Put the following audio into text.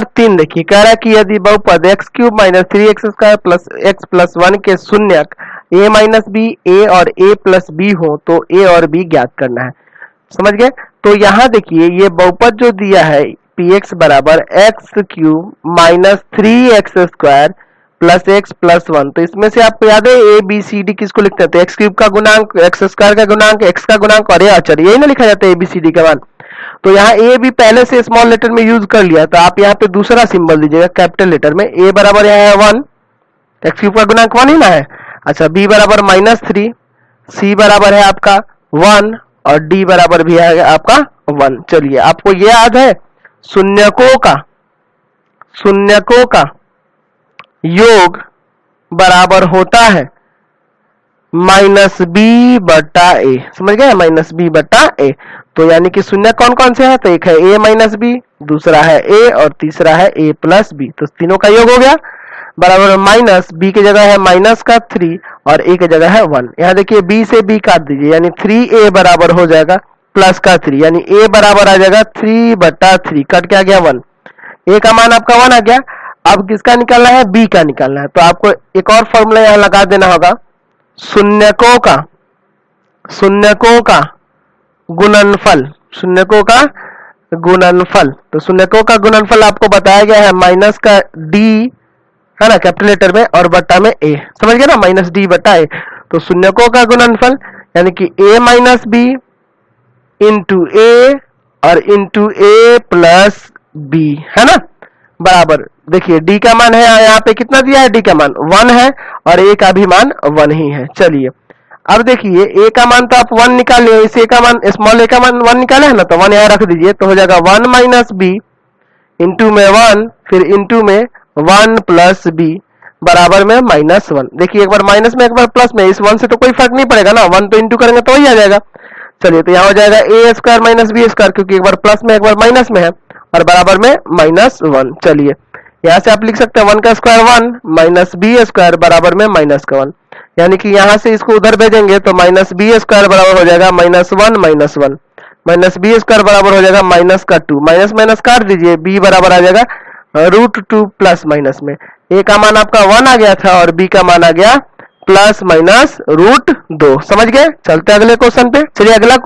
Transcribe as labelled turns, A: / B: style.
A: Number 3 देखिए, कह रहा है कि यदि बहुपद x³ minus 3x² plus x plus 1 के शून्यक a माइनस बी, ए और a प्लस बी हो तो a और b ज्ञात करना है। समझ गए? तो यहाँ देखिए ये बहुपद जो दिया है px बराबर x³ minus 3x² plus x plus 1, तो इसमें से आपको याद है a b c d किसको लिखते थे? x³ का गुणांक, x² का गुणांक, x का गुणांक और a अचर, यही ना लिखा जाता है a b c d का मान। तो यहाँ ए भी पहले से स्मॉल लेटर में यूज कर लिया, तो आप यहाँ पे दूसरा सिंबल दीजिएगा कैपिटल लेटर में। ए बराबर यहाँ है 1, x³ का गुणांक 1 ही ना है। अच्छा, बी बराबर -3, सी बराबर है आपका 1 और डी बराबर भी है आपका 1। चलिए, आपको ये याद है शून्यकों का योग बराबर होता है -b/a। समझ गए? -b/a। तो यानी कि शून्य कौन कौन से हैं? तो एक है a माइनस बी, दूसरा है a और तीसरा है a प्लस बी। तो तीनों का योग हो गया बराबर माइनस, b की जगह है -3 और a की जगह है 1। यहाँ देखिए b से b काट दीजिए, यानी 3a बराबर हो जाएगा +3, यानी a बराबर आ जाएगा 3/3, कट के आ गया 1। a का मान आपका 1 आ गया। अब किसका निकालना है? b का निकालना है। तो आपको एक और फॉर्मूला यहाँ लगा देना होगा, शून्यकों का गुणनफल। शून्यकों का गुणनफल, तो शून्यकों का गुणनफल आपको बताया गया है माइनस का d है ना कैपिटल लेटर में और बट्टा में a। समझ गए ना? -d/a। तो शून्यकों का गुणनफल यानी कि a माइनस बी इंटू ए और इंटू a प्लस बी, है ना, बराबर। देखिए d का मान है यहाँ पे कितना दिया है? d का मान 1 है और a का भी मान 1 ही है। चलिए, अब देखिए a का मान तो आप 1 निकाल लिए, इस a का मान, स्मॉल a का मान 1 निकाले है ना, तो 1 यहाँ रख दीजिए, तो हो जाएगा 1 माइनस बी इंटू में 1 फिर इंटू में 1 प्लस बी बराबर में -1। देखिए, एक बार माइनस में एक बार प्लस में, इस 1 से तो कोई फर्क नहीं पड़ेगा ना, 1 तो इंटू करेंगे तो ही आ जाएगा। चलिए, तो यहाँ हो जाएगा a² माइनस b², क्योंकि एक बार प्लस में एक बार माइनस में है और बराबर में -1। चलिए, यहाँ से आप लिख सकते हैं 1 का स्क्वायर 1 माइनस b² बराबर में -1, यानी कि यहाँ से इसको उधर भेजेंगे तो -b² बराबर हो जाएगा -1 माइनस b² बराबर हो जाएगा -2, माइनस माइनस काट दीजिए, b बराबर आ जाएगा √2 प्लस माइनस में। a का मान आपका 1 आ गया था और b का मान आ गया +- √2। समझ गए? चलते अगले क्वेश्चन पे। चलिए, अगला